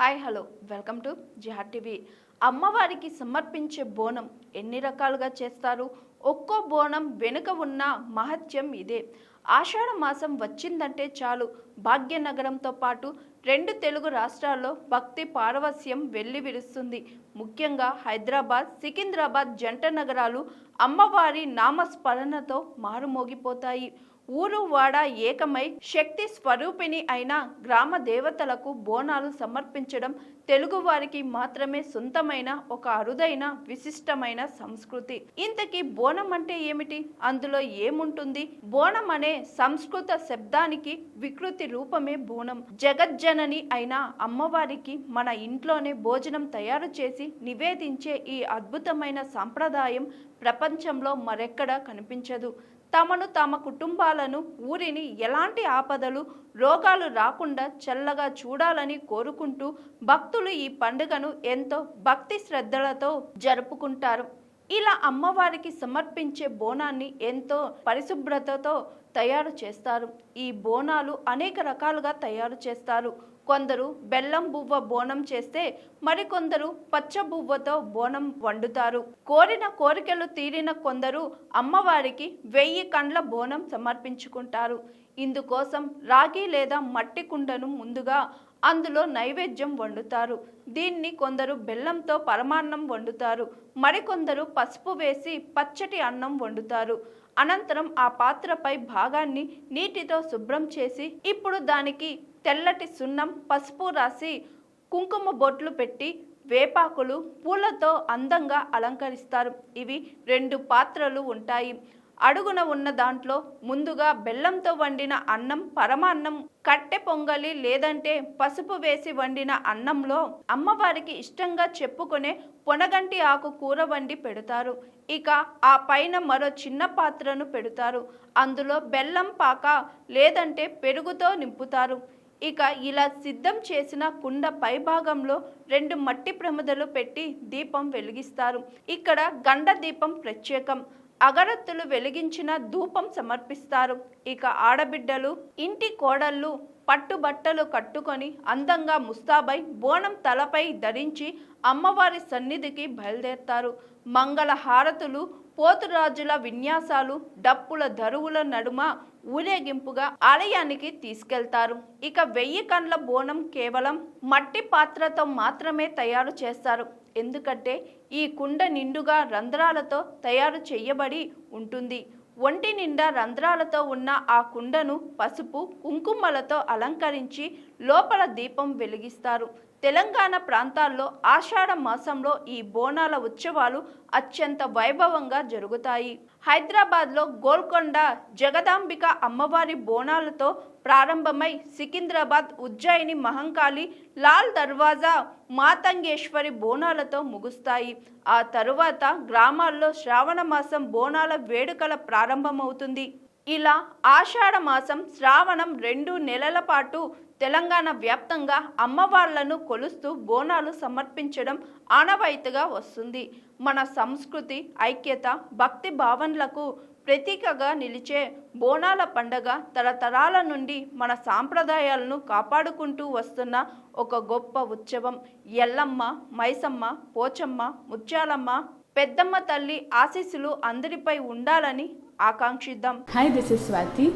Hi hello welcome to జిహార్ TV. అమ్మవారికి సమర్పించే బోనం ఎన్ని రకాలుగా చేస్తారు? ఒక్కో బోనం వెనుక ఉన్న మహత్యం ఇదే. ఆషాఢ మాసం వచ్చిందంటే చాలు భాగ్యనగరంతో పాటు 2 తెలుగు రాష్ట్రాల్లో భక్తి పారవస్యం వెల్లివిరుస్తుంది. ముఖ్యంగా హైదరాబాద్, సికింద్రాబాద్ జంట నగరాలు అమ్మవారి నామస్మరణతో మారుమోగిపోతాయి. ఊరు వాడ ఏకమై శక్తి స్వరూపిణి అయిన గ్రామ దేవతలకు బోనాలు సమర్పించడం తెలుగువారికి మాత్రమే సొంతమైన ఒక అరుదైన విశిష్టమైన సంస్కృతి. ఇంతకీ బోనం అంటే ఏమిటి? అందులో ఏముంటుంది? బోనం అనే సంస్కృత శబ్దానికి వికృతి రూపమే బోనం. జగజ్జనని అయిన అమ్మవారికి మన ఇంట్లోనే భోజనం తయారు చేసి నివేదించే ఈ అద్భుతమైన సాంప్రదాయం ప్రపంచంలో మరెక్కడా కనిపించదు. తమను తమ కుటుంబాలను ఊరిని ఎలాంటి ఆపదలు రోగాలు రాకుండా చల్లగా చూడాలని కోరుకుంటూ భక్తులు ఈ పండుగను ఎంతో భక్తి శ్రద్ధలతో జరుపుకుంటారు. ఇలా అమ్మవారికి సమర్పించే బోనాన్ని ఎంతో పరిశుభ్రతతో తయారు చేస్తారు. ఈ బోనాలు అనేక రకాలుగా తయారు చేస్తారు. కొందరు బెల్లం బువ్వ బోనం చేస్తే మరికొందరు పచ్చ బువ్వతో బోనం వండుతారు. కోరిన కోరికలు తీరిన కొందరు అమ్మవారికి 1000 కండ్ల బోనం సమర్పించుకుంటారు. ఇందుకోసం రాగి లేదా మట్టి కుండను ముందుగా అందులో నైవేద్యం వండుతారు. దీన్ని కొందరు బెల్లంతో పరమాన్నం వండుతారు. మరికొందరు పసుపు వేసి పచ్చటి అన్నం వండుతారు. అనంతరం ఆ పాత్రపై భాగాన్ని నీటితో శుభ్రం చేసి ఇప్పుడు దానికి తెల్లటి సున్నం పసుపు రాసి కుంకుమ బొట్లు పెట్టి వేపాకులు పూలతో అందంగా అలంకరిస్తారు. ఇవి 2 పాత్రలు ఉంటాయి. అడుగున ఉన్న దాంట్లో ముందుగా బెల్లంతో వండిన అన్నం పరమాన్నం, కట్టె పొంగలి లేదంటే పసుపు వేసి వండిన అన్నంలో అమ్మవారికి ఇష్టంగా చెప్పుకునే పొనగంటి ఆకు కూర వండి పెడతారు. ఇక ఆ పైన మరో చిన్న పాత్రను పెడతారు. అందులో బెల్లం పాక లేదంటే పెరుగుతో నింపుతారు. ఇక ఇలా సిద్ధం చేసిన కుండ పైభాగంలో 2 మట్టి ప్రమిదలు పెట్టి దీపం వెలిగిస్తారు. ఇక్కడ గండ దీపం ప్రత్యేకం. అగరత్తులు వెలిగించిన ధూపం సమర్పిస్తారు. ఇక ఆడబిడ్డలు ఇంటి కోడళ్ళు పట్టుబట్టలు కట్టుకొని అందంగా ముస్తాబై బోనం తలపై ధరించి అమ్మవారి సన్నిధికి బయలుదేరతారు. మంగళ హారతులు, పోతురాజుల విన్యాసాలు, డప్పుల దరువుల నడుమ ఊరేగింపుగా ఆలయానికి తీసుకెళ్తారు. ఇక 1000 కండ్ల బోనం కేవలం మట్టి పాత్రతో మాత్రమే తయారు చేస్తారు. ఎందుకంటే ఈ కుండ నిండుగా రంధ్రాలతో తయారు చేయబడి ఉంటుంది. ఒంటి నిండా రంధ్రాలతో ఉన్న ఆ కుండను పసుపు కుంకుమలతో అలంకరించి లోపల దీపం వెలిగిస్తారు. తెలంగాణ ప్రాంతాల్లో ఆషాఢ మాసంలో ఈ బోనాల ఉత్సవాలు అత్యంత వైభవంగా జరుగుతాయి. హైదరాబాద్లో గోల్కొండ జగదాంబిక అమ్మవారి బోనాలతో ప్రారంభమై సికింద్రాబాద్, ఉజ్జయిని మహంకాళి, లాల్ దర్వాజా మాతంగేశ్వరి బోనాలతో ముగుస్తాయి. ఆ తరువాత గ్రామాల్లో శ్రావణ మాసం బోనాల వేడుకల ప్రారంభమవుతుంది. ఇలా ఆషాఢ మాసం, శ్రావణం 2 నెలల పాటు తెలంగాణ వ్యాప్తంగా అమ్మవార్లను కొలుస్తూ బోనాలు సమర్పించడం ఆనవాయితీగా వస్తుంది. మన సంస్కృతి, ఐక్యత, భక్తి భావనలకు ప్రతీకగా నిలిచే బోనాల పండగ తరతరాల నుండి మన సాంప్రదాయాలను కాపాడుకుంటూ వస్తున్న ఒక గొప్ప ఉత్సవం. ఎల్లమ్మ, మైసమ్మ, పోచమ్మ, ముత్యాలమ్మ, పెద్దమ్మ తల్లి ఆశీస్సులు అందరిపై ఉండాలని ఆకాంక్షిద్దాం. Hi, this is Swathi.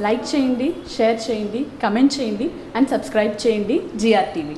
Like చేయండి, షేర్ చేయండి, కమెంట్ చేయండి అండ్ సబ్స్క్రైబ్ చేయండి జిఆర్ టీవీ.